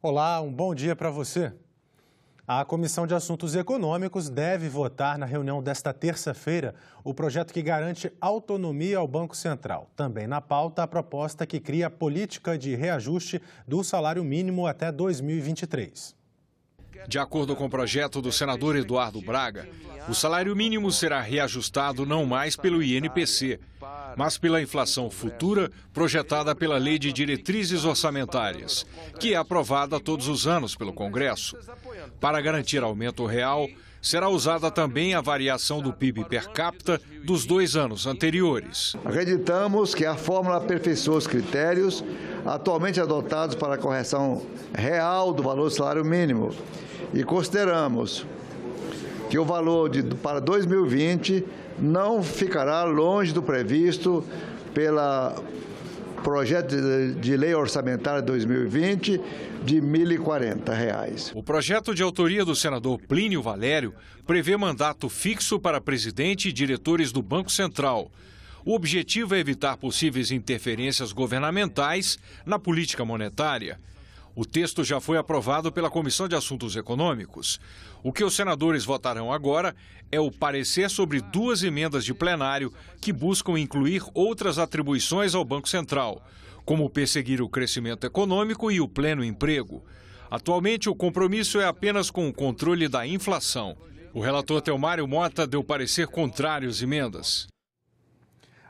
Olá, um bom dia para você. A Comissão de Assuntos Econômicos deve votar na reunião desta terça-feira o projeto que garante autonomia ao Banco Central. Também na pauta, a proposta que cria a política de reajuste do salário mínimo até 2023. De acordo com o projeto do senador Eduardo Braga, o salário mínimo será reajustado não mais pelo INPC, mas pela inflação futura projetada pela Lei de Diretrizes Orçamentárias, que é aprovada todos os anos pelo Congresso. Para garantir aumento real, será usada também a variação do PIB per capita dos 2 anos anteriores. Acreditamos que a fórmula aperfeiçoa os critérios atualmente adotados para a correção real do valor do salário mínimo e consideramos que o valor para 2020 não ficará longe do previsto pelo projeto de lei orçamentária 2020 de R$ 1.040. O projeto de autoria do senador Plínio Valério prevê mandato fixo para presidente e diretores do Banco Central. O objetivo é evitar possíveis interferências governamentais na política monetária. O texto já foi aprovado pela Comissão de Assuntos Econômicos. O que os senadores votarão agora é o parecer sobre 2 emendas de plenário que buscam incluir outras atribuições ao Banco Central, como perseguir o crescimento econômico e o pleno emprego. Atualmente, o compromisso é apenas com o controle da inflação. O relator Telmário Mota deu parecer contrário às emendas.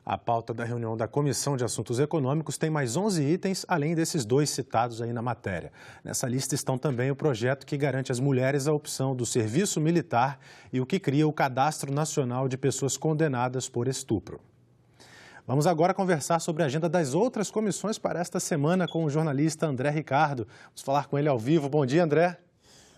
A pauta da reunião da Comissão de Assuntos Econômicos tem mais 11 itens, além desses 2 citados aí na matéria. Nessa lista estão também o projeto que garante às mulheres a opção do serviço militar e o que cria o Cadastro Nacional de Pessoas Condenadas por Estupro. Vamos agora conversar sobre a agenda das outras comissões para esta semana com o jornalista André Ricardo. Vamos falar com ele ao vivo. Bom dia, André.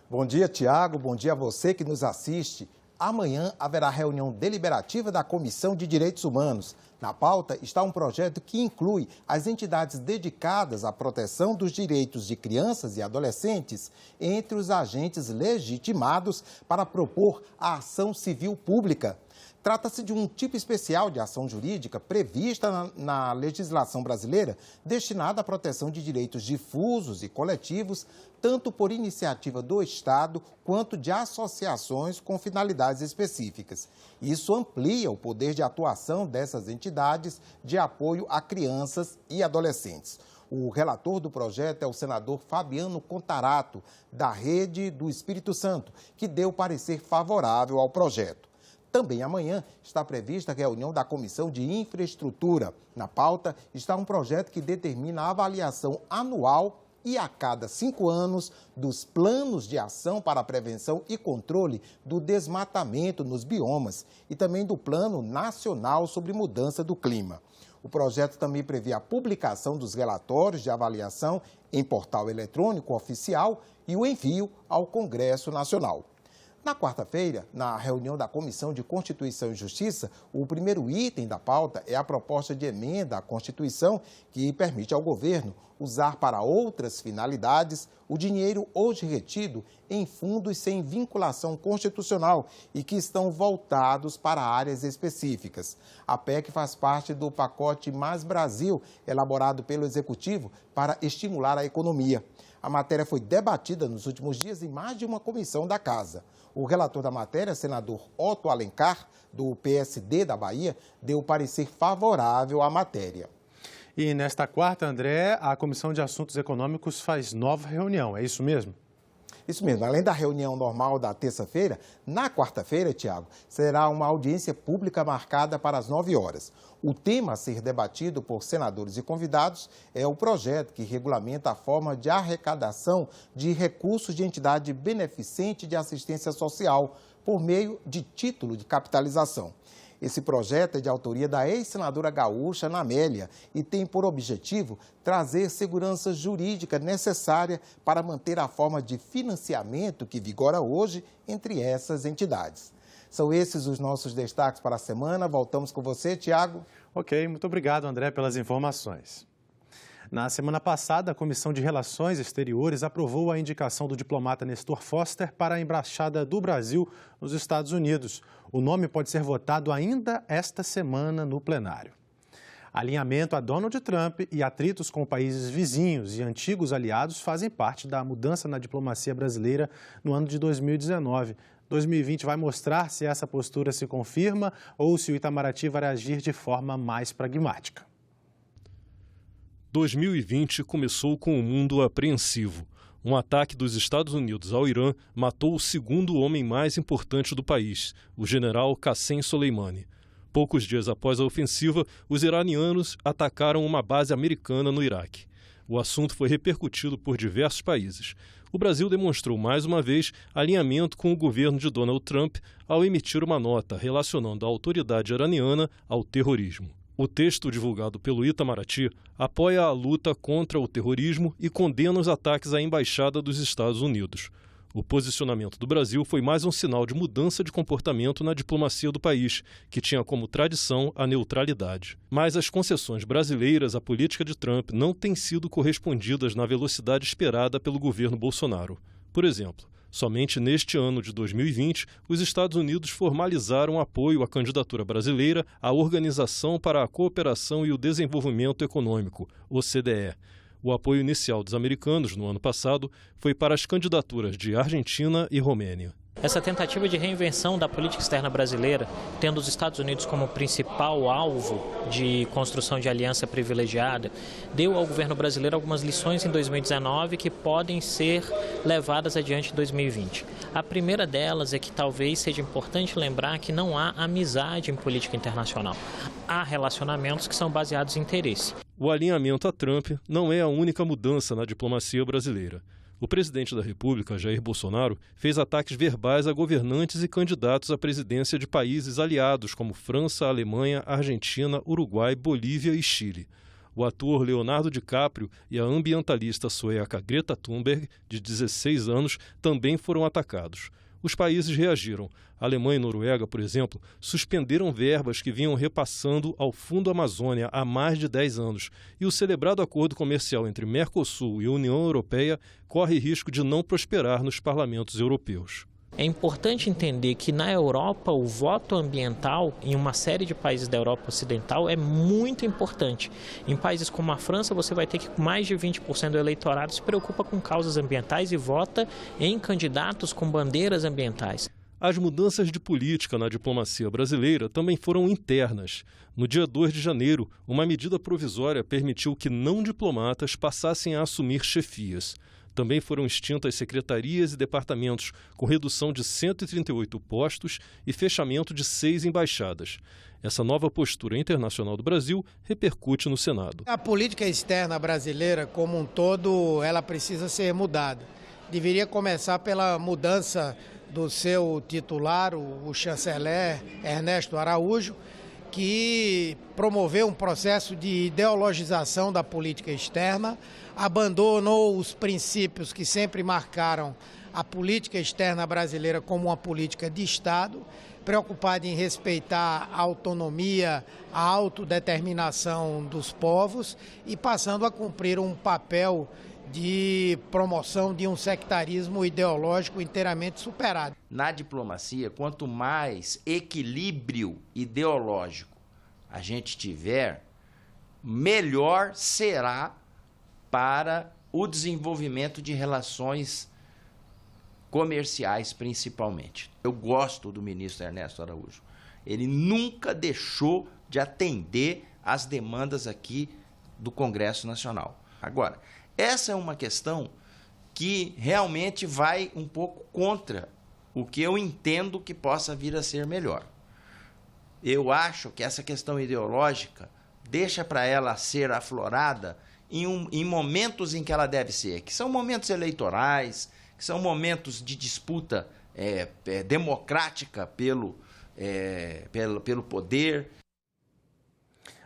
Bom dia, Tiago. Bom dia a você que nos assiste. Amanhã haverá reunião deliberativa da Comissão de Direitos Humanos. Na pauta está um projeto que inclui as entidades dedicadas à proteção dos direitos de crianças e adolescentes entre os agentes legitimados para propor a ação civil pública. Trata-se de um tipo especial de ação jurídica prevista na legislação brasileira destinada à proteção de direitos difusos e coletivos, tanto por iniciativa do Estado quanto de associações com finalidades específicas. Isso amplia o poder de atuação dessas entidades de apoio a crianças e adolescentes. O relator do projeto é o senador Fabiano Contarato, da Rede do Espírito Santo, que deu parecer favorável ao projeto. Também amanhã está prevista a reunião da Comissão de Infraestrutura. Na pauta está um projeto que determina a avaliação anual e a cada 5 anos dos planos de ação para a prevenção e controle do desmatamento nos biomas e também do Plano Nacional sobre Mudança do Clima. O projeto também prevê a publicação dos relatórios de avaliação em portal eletrônico oficial e o envio ao Congresso Nacional. Na quarta-feira, na reunião da Comissão de Constituição e Justiça, o primeiro item da pauta é a proposta de emenda à Constituição que permite ao governo usar para outras finalidades o dinheiro hoje retido em fundos sem vinculação constitucional e que estão voltados para áreas específicas. A PEC faz parte do pacote Mais Brasil, elaborado pelo Executivo para estimular a economia. A matéria foi debatida nos últimos dias em mais de uma comissão da Casa. O relator da matéria, senador Otto Alencar, do PSD da Bahia, deu parecer favorável à matéria. E nesta quarta, André, a Comissão de Assuntos Econômicos faz nova reunião, é isso mesmo? Isso mesmo, além da reunião normal da terça-feira, na quarta-feira, Tiago, será uma audiência pública marcada para as 9 horas. O tema a ser debatido por senadores e convidados é o projeto que regulamenta a forma de arrecadação de recursos de entidade beneficente de assistência social por meio de título de capitalização. Esse projeto é de autoria da ex-senadora gaúcha Ana Amélia e tem por objetivo trazer segurança jurídica necessária para manter a forma de financiamento que vigora hoje entre essas entidades. São esses os nossos destaques para a semana. Voltamos com você, Tiago. Ok, muito obrigado, André, pelas informações. Na semana passada, a Comissão de Relações Exteriores aprovou a indicação do diplomata Nestor Foster para a Embaixada do Brasil nos Estados Unidos. O nome pode ser votado ainda esta semana no plenário. Alinhamento a Donald Trump e atritos com países vizinhos e antigos aliados fazem parte da mudança na diplomacia brasileira no ano de 2019. 2020 vai mostrar se essa postura se confirma ou se o Itamaraty vai agir de forma mais pragmática. 2020 começou com um mundo apreensivo. Um ataque dos Estados Unidos ao Irã matou o segundo homem mais importante do país, o general Qassem Soleimani. Poucos dias após a ofensiva, os iranianos atacaram uma base americana no Iraque. O assunto foi repercutido por diversos países. O Brasil demonstrou mais uma vez alinhamento com o governo de Donald Trump ao emitir uma nota relacionando a autoridade iraniana ao terrorismo. O texto divulgado pelo Itamaraty apoia a luta contra o terrorismo e condena os ataques à embaixada dos Estados Unidos. O posicionamento do Brasil foi mais um sinal de mudança de comportamento na diplomacia do país, que tinha como tradição a neutralidade. Mas as concessões brasileiras à política de Trump não têm sido correspondidas na velocidade esperada pelo governo Bolsonaro. Por exemplo, somente neste ano de 2020, os Estados Unidos formalizaram apoio à candidatura brasileira à Organização para a Cooperação e o Desenvolvimento Econômico, OCDE. O apoio inicial dos americanos no ano passado foi para as candidaturas de Argentina e Romênia. Essa tentativa de reinvenção da política externa brasileira, tendo os Estados Unidos como principal alvo de construção de aliança privilegiada, deu ao governo brasileiro algumas lições em 2019 que podem ser levadas adiante em 2020. A primeira delas é que talvez seja importante lembrar que não há amizade em política internacional. Há relacionamentos que são baseados em interesse. O alinhamento a Trump não é a única mudança na diplomacia brasileira. O presidente da República, Jair Bolsonaro, fez ataques verbais a governantes e candidatos à presidência de países aliados como França, Alemanha, Argentina, Uruguai, Bolívia e Chile. O ator Leonardo DiCaprio e a ambientalista sueca Greta Thunberg, de 16 anos, também foram atacados. Os países reagiram. A Alemanha e Noruega, por exemplo, suspenderam verbas que vinham repassando ao Fundo Amazônia há mais de 10 anos. E o celebrado acordo comercial entre Mercosul e União Europeia corre risco de não prosperar nos parlamentos europeus. É importante entender que na Europa o voto ambiental em uma série de países da Europa Ocidental é muito importante. Em países como a França você vai ter que mais de 20% do eleitorado se preocupa com causas ambientais e vota em candidatos com bandeiras ambientais. As mudanças de política na diplomacia brasileira também foram internas. No dia 2 de janeiro, uma medida provisória permitiu que não diplomatas passassem a assumir chefias. Também foram extintas secretarias e departamentos, com redução de 138 postos e fechamento de 6 embaixadas. Essa nova postura internacional do Brasil repercute no Senado. A política externa brasileira, como um todo, ela precisa ser mudada. Deveria começar pela mudança do seu titular, o chanceler Ernesto Araújo, que promoveu um processo de ideologização da política externa, abandonou os princípios que sempre marcaram a política externa brasileira como uma política de Estado, preocupada em respeitar a autonomia, a autodeterminação dos povos e passando a cumprir um papel de promoção de um sectarismo ideológico inteiramente superado. Na diplomacia, quanto mais equilíbrio ideológico a gente tiver, melhor será para o desenvolvimento de relações comerciais, principalmente. Eu gosto do ministro Ernesto Araújo. Ele nunca deixou de atender às demandas aqui do Congresso Nacional. Agora, essa é uma questão que realmente vai um pouco contra o que eu entendo que possa vir a ser melhor. Eu acho que essa questão ideológica deixa para ela ser aflorada em momentos em que ela deve ser, que são momentos eleitorais, que são momentos de disputa democrática pelo poder.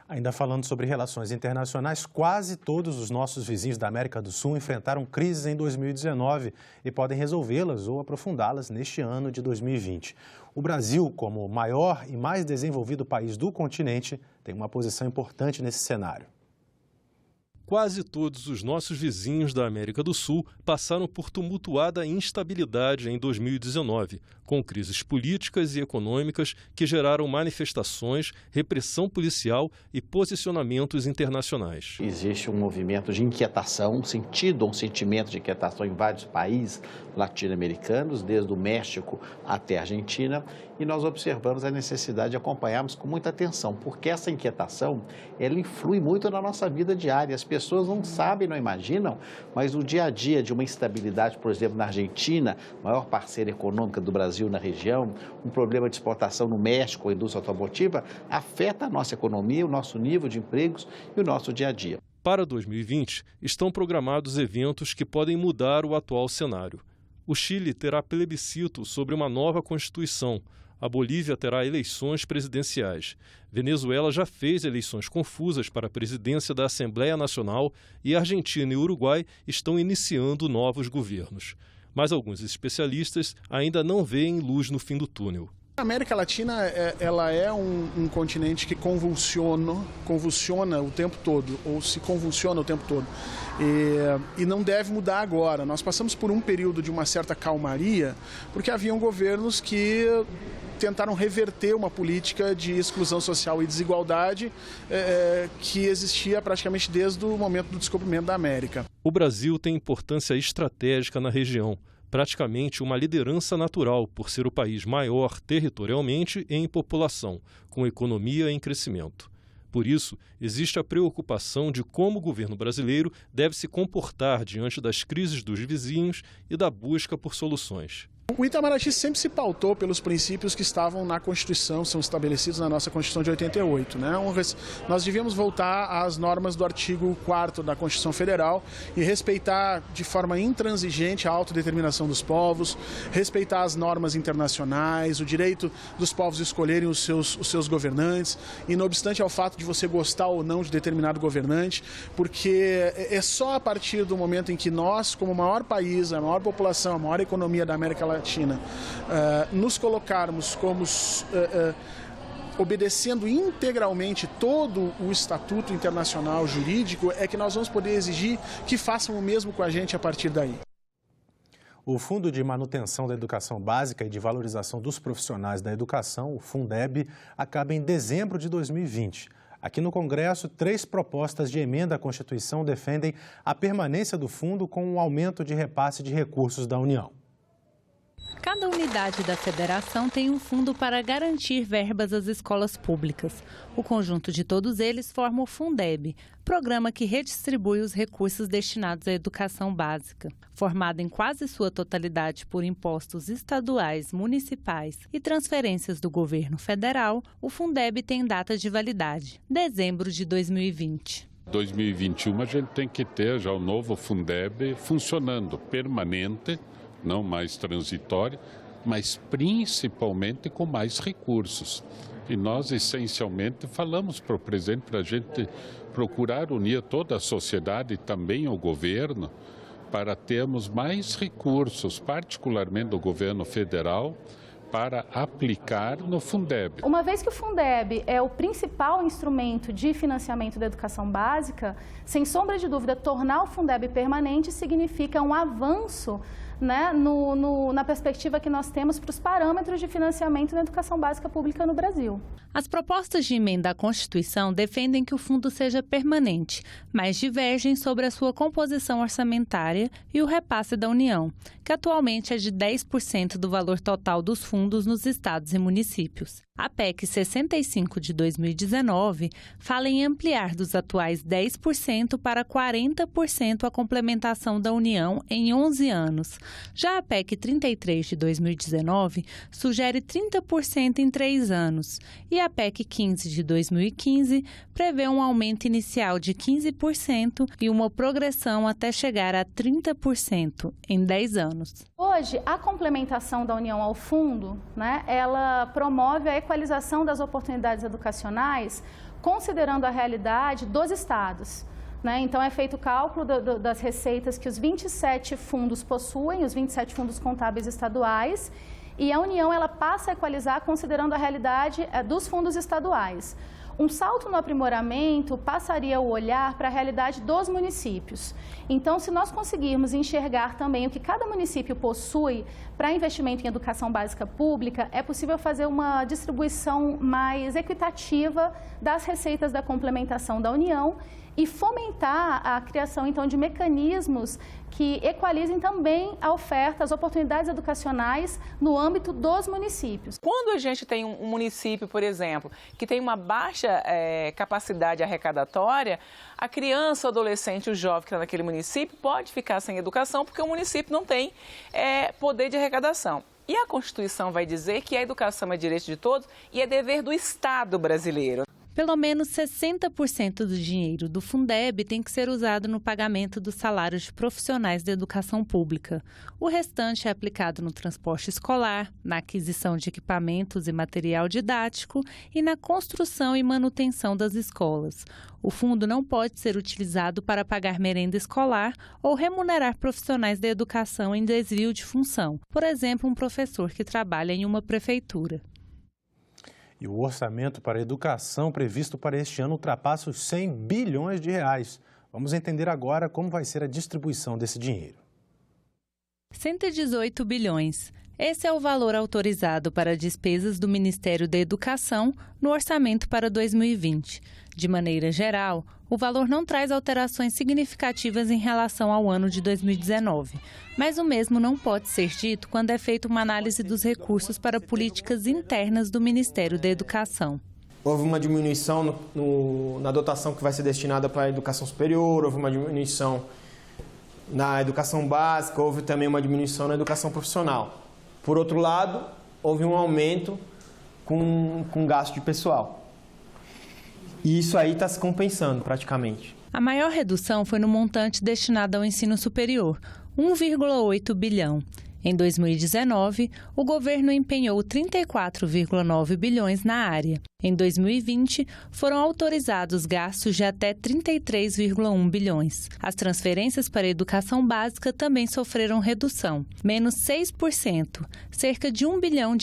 Ainda falando sobre relações internacionais, quase todos os nossos vizinhos da América do Sul enfrentaram crises em 2019 e podem resolvê-las ou aprofundá-las neste ano de 2020. O Brasil, como o maior e mais desenvolvido país do continente, tem uma posição importante nesse cenário. Quase todos os nossos vizinhos da América do Sul passaram por tumultuada instabilidade em 2019, com crises políticas e econômicas que geraram manifestações, repressão policial e posicionamentos internacionais. Existe um movimento de inquietação, um sentimento de inquietação em vários países latino-americanos, desde o México até a Argentina, e nós observamos a necessidade de acompanharmos com muita atenção, porque essa inquietação, ela influi muito na nossa vida diária. As pessoas não sabem, não imaginam, mas o dia a dia de uma instabilidade, por exemplo, na Argentina, maior parceira econômica do Brasil na região, um problema de exportação no México, a indústria automotiva, afeta a nossa economia, o nosso nível de empregos e o nosso dia a dia. Para 2020, estão programados eventos que podem mudar o atual cenário. O Chile terá plebiscito sobre uma nova Constituição. A Bolívia terá eleições presidenciais. Venezuela já fez eleições confusas para a presidência da Assembleia Nacional e Argentina e Uruguai estão iniciando novos governos. Mas alguns especialistas ainda não veem luz no fim do túnel. A América Latina ela é um continente que convulsiona o tempo todo, ou se convulsiona o tempo todo. E não deve mudar agora. Nós passamos por um período de uma certa calmaria, porque haviam governos que tentaram reverter uma política de exclusão social e desigualdade que existia praticamente desde o momento do descobrimento da América. O Brasil tem importância estratégica na região, praticamente uma liderança natural por ser o país maior territorialmente e em população, com economia em crescimento. Por isso, existe a preocupação de como o governo brasileiro deve se comportar diante das crises dos vizinhos e da busca por soluções. O Itamaraty sempre se pautou pelos princípios que estavam na Constituição, são estabelecidos na nossa Constituição de 88. Né? Nós devíamos voltar às normas do artigo 4º da Constituição Federal e respeitar de forma intransigente a autodeterminação dos povos, respeitar as normas internacionais, o direito dos povos escolherem os seus governantes, e não obstante ao fato de você gostar ou não de determinado governante, porque é só a partir do momento em que nós, como o maior país, a maior população, a maior economia da América Latina, nos colocarmos como obedecendo integralmente todo o estatuto internacional jurídico, é que nós vamos poder exigir que façam o mesmo com a gente a partir daí. O Fundo de Manutenção da Educação Básica e de Valorização dos Profissionais da Educação, o Fundeb, acaba em dezembro de 2020. Aqui no Congresso, 3 propostas de emenda à Constituição defendem a permanência do fundo com um aumento de repasse de recursos da União. Cada unidade da federação tem um fundo para garantir verbas às escolas públicas. O conjunto de todos eles forma o Fundeb, programa que redistribui os recursos destinados à educação básica. Formado em quase sua totalidade por impostos estaduais, municipais e transferências do governo federal, o Fundeb tem data de validade, dezembro de 2020. 2021 a gente tem que ter já o novo Fundeb funcionando, permanente, não mais transitória, mas principalmente com mais recursos. E nós, essencialmente, falamos para o presidente para a gente procurar unir toda a sociedade e também o governo para termos mais recursos, particularmente do governo federal, para aplicar no Fundeb. Uma vez que o Fundeb é o principal instrumento de financiamento da educação básica, sem sombra de dúvida, tornar o Fundeb permanente significa um avanço, né, na perspectiva que nós temos para os parâmetros de financiamento da educação básica pública no Brasil. As propostas de emenda à Constituição defendem que o fundo seja permanente, mas divergem sobre a sua composição orçamentária e o repasse da União, que atualmente é de 10% do valor total dos fundos nos estados e municípios. A PEC 65 de 2019 fala em ampliar dos atuais 10% para 40% a complementação da União em 11 anos. Já a PEC 33 de 2019 sugere 30% em 3 anos. E a PEC 15 de 2015 prevê um aumento inicial de 15% e uma progressão até chegar a 30% em 10 anos. Hoje, a complementação da União ao fundo, né, ela promove a equalização das oportunidades educacionais, considerando a realidade dos estados. Né? Então, é feito o cálculo das receitas que os 27 fundos possuem, os 27 fundos contábeis estaduais, e a União ela passa a equalizar considerando a realidade dos fundos estaduais. Um salto no aprimoramento passaria o olhar para a realidade dos municípios. Então, se nós conseguirmos enxergar também o que cada município possui para investimento em educação básica pública, é possível fazer uma distribuição mais equitativa das receitas da complementação da União e fomentar a criação, então, de mecanismos que equalizem também a oferta, as oportunidades educacionais no âmbito dos municípios. Quando a gente tem um município, por exemplo, que tem uma baixa capacidade arrecadatória, a criança, o adolescente, o jovem que está naquele município pode ficar sem educação porque o município não tem poder de arrecadação. E a Constituição vai dizer que a educação é direito de todos e é dever do Estado brasileiro. Pelo menos 60% do dinheiro do Fundeb tem que ser usado no pagamento dos salários de profissionais da educação pública. O restante é aplicado no transporte escolar, na aquisição de equipamentos e material didático e na construção e manutenção das escolas. O fundo não pode ser utilizado para pagar merenda escolar ou remunerar profissionais da educação em desvio de função. Por exemplo, um professor que trabalha em uma prefeitura. E o orçamento para a educação previsto para este ano ultrapassa os 100 bilhões de reais. Vamos entender agora como vai ser a distribuição desse dinheiro. 118 bilhões. Esse é o valor autorizado para despesas do Ministério da Educação no orçamento para 2020. De maneira geral, o valor não traz alterações significativas em relação ao ano de 2019. Mas o mesmo não pode ser dito quando é feita uma análise dos recursos para políticas internas do Ministério da Educação. Houve uma diminuição na dotação que vai ser destinada para a educação superior, houve uma diminuição na educação básica, houve também uma diminuição na educação profissional. Por outro lado, houve um aumento com gasto de pessoal. E isso aí está se compensando praticamente. A maior redução foi no montante destinado ao ensino superior, 1,8 bilhão. Em 2019, o governo empenhou 34,9 bilhões na área. Em 2020, foram autorizados gastos de até 33,1 bilhões. As transferências para a educação básica também sofreram redução, menos 6%, cerca de R$1 bilhão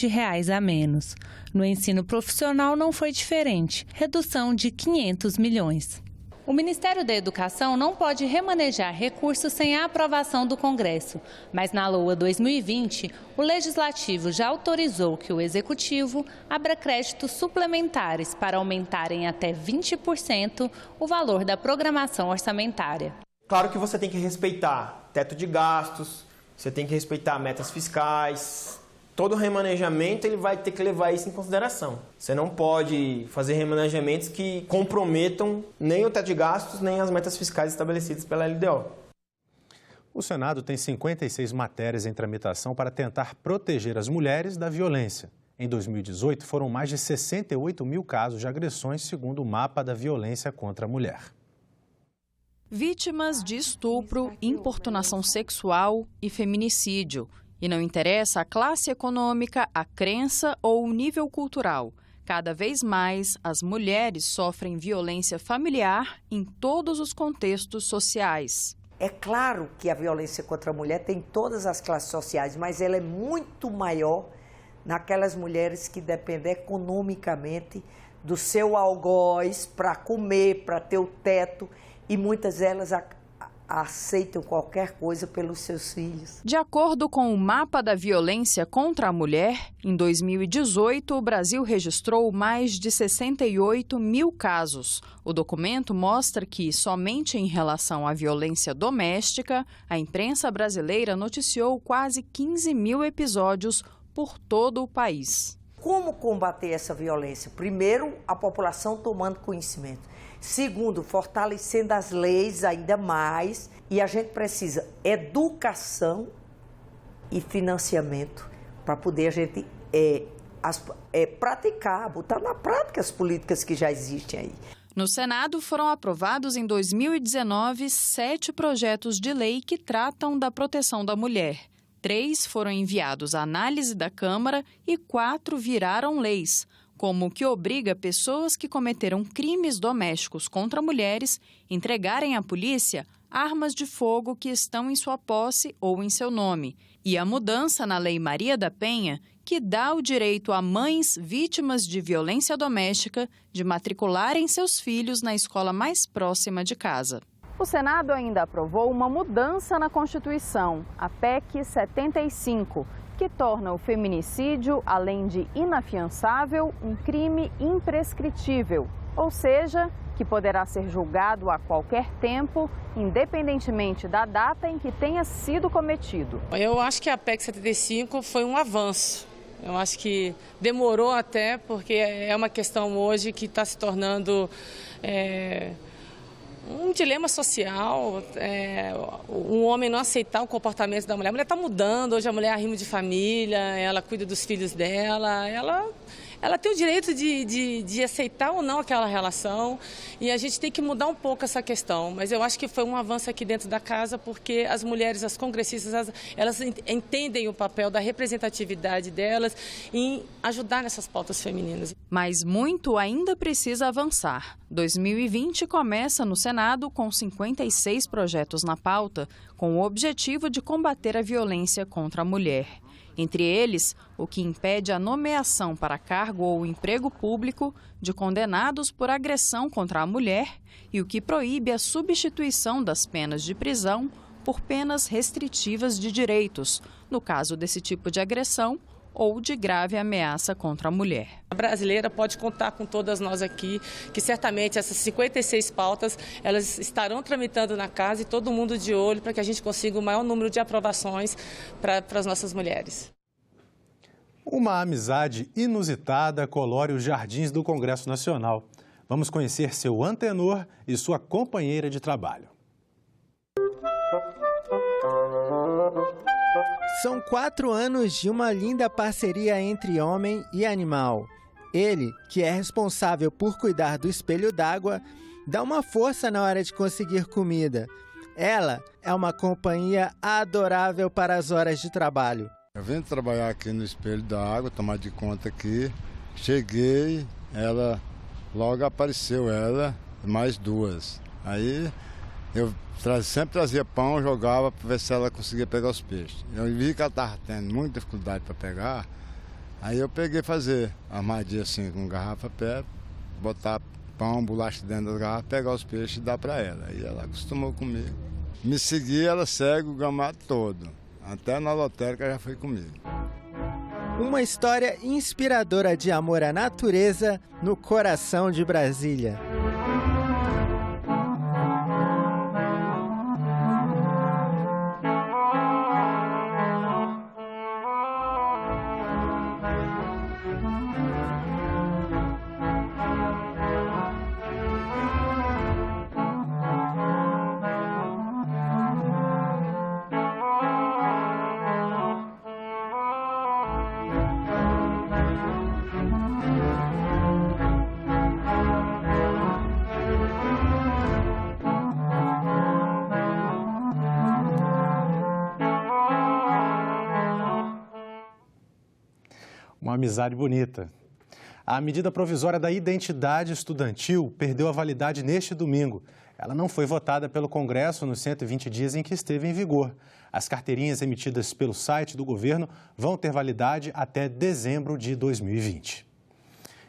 a menos. No ensino profissional não foi diferente, redução de 500 milhões. O Ministério da Educação não pode remanejar recursos sem a aprovação do Congresso, mas na LOA 2020, o Legislativo já autorizou que o Executivo abra créditos suplementares para aumentarem até 20% o valor da programação orçamentária. Claro que você tem que respeitar teto de gastos, você tem que respeitar metas fiscais. Todo remanejamento ele vai ter que levar isso em consideração. Você não pode fazer remanejamentos que comprometam nem o teto de gastos, nem as metas fiscais estabelecidas pela LDO. O Senado tem 56 matérias em tramitação para tentar proteger as mulheres da violência. Em 2018, foram mais de 68 mil casos de agressões, segundo o mapa da violência contra a mulher. Vítimas de estupro, importunação sexual e feminicídio. E não interessa a classe econômica, a crença ou o nível cultural. Cada vez mais, as mulheres sofrem violência familiar em todos os contextos sociais. É claro que a violência contra a mulher tem todas as classes sociais, mas ela é muito maior naquelas mulheres que dependem economicamente do seu algoz para comer, para ter o teto, e muitas delas aceitam qualquer coisa pelos seus filhos. De acordo com o mapa da violência contra a mulher, em 2018 o Brasil registrou mais de 68 mil casos. O documento mostra que, somente em relação à violência doméstica, a imprensa brasileira noticiou quase 15 mil episódios por todo o país. Como combater essa violência? Primeiro, a população tomando conhecimento. Segundo, fortalecendo as leis ainda mais. E a gente precisa educação e financiamento para poder a gente praticar, botar na prática as políticas que já existem aí. No Senado foram aprovados em 2019 7 projetos de lei que tratam da proteção da mulher. 3 foram enviados à análise da Câmara e 4 viraram leis, como o que obriga pessoas que cometeram crimes domésticos contra mulheres entregarem à polícia armas de fogo que estão em sua posse ou em seu nome, e a mudança na Lei Maria da Penha, que dá o direito a mães vítimas de violência doméstica de matricularem seus filhos na escola mais próxima de casa. O Senado ainda aprovou uma mudança na Constituição, a PEC 75, que torna o feminicídio, além de inafiançável, um crime imprescritível, ou seja, que poderá ser julgado a qualquer tempo, independentemente da data em que tenha sido cometido. Eu acho que a PEC 75 foi um avanço. Eu acho que demorou até, porque é uma questão hoje que está se tornando um dilema social, um homem não aceitar o comportamento da mulher. A mulher está mudando, hoje a mulher é arrimo de família, ela cuida dos filhos dela, ela tem o direito de aceitar ou não aquela relação, e a gente tem que mudar um pouco essa questão. Mas eu acho que foi um avanço aqui dentro da casa, porque as mulheres, as congressistas, elas entendem o papel da representatividade delas em ajudar nessas pautas femininas. Mas muito ainda precisa avançar. 2020 começa no Senado com 56 projetos na pauta, com o objetivo de combater a violência contra a mulher. Entre eles, o que impede a nomeação para cargo ou emprego público de condenados por agressão contra a mulher e o que proíbe a substituição das penas de prisão por penas restritivas de direitos, no caso desse tipo de agressão ou de grave ameaça contra a mulher. A brasileira pode contar com todas nós aqui, que certamente essas 56 pautas, elas estarão tramitando na casa e todo mundo de olho para que a gente consiga o maior número de aprovações para as nossas mulheres. Uma amizade inusitada colore os jardins do Congresso Nacional. Vamos conhecer seu antenor e sua companheira de trabalho. São 4 anos de uma linda parceria entre homem e animal. Ele, que é responsável por cuidar do espelho d'água, dá uma força na hora de conseguir comida. Ela é uma companhia adorável para as horas de trabalho. Eu vim trabalhar aqui no espelho d'água, tomar de conta aqui. Cheguei, ela logo apareceu, ela mais 2. Aí eu sempre trazia pão, jogava para ver se ela conseguia pegar os peixes. Eu vi que ela estava tendo muita dificuldade para pegar, aí eu peguei fazer armadilha assim, com garrafa perto, botar pão, bolacha dentro das garrafas, pegar os peixes e dar para ela. Aí ela acostumou comigo. Me seguir, ela segue o gramado todo, até na lotérica já foi comigo. Uma história inspiradora de amor à natureza no coração de Brasília. Uma amizade bonita. A medida provisória da identidade estudantil perdeu a validade neste domingo. Ela não foi votada pelo Congresso nos 120 dias em que esteve em vigor. As carteirinhas emitidas pelo site do governo vão ter validade até dezembro de 2020.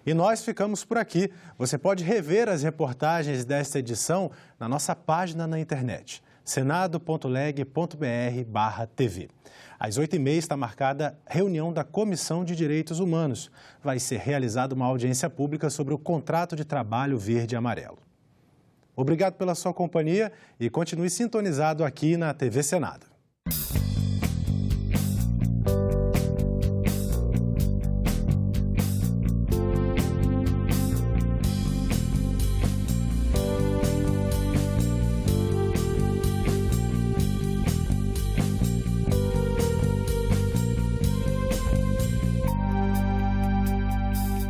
E nós ficamos por aqui. Você pode rever as reportagens desta edição na nossa página na internet, senado.leg.br/TV. Às 8h30 está marcada reunião da Comissão de Direitos Humanos. Vai ser realizada uma audiência pública sobre o contrato de trabalho verde e amarelo. Obrigado pela sua companhia e continue sintonizado aqui na TV Senado.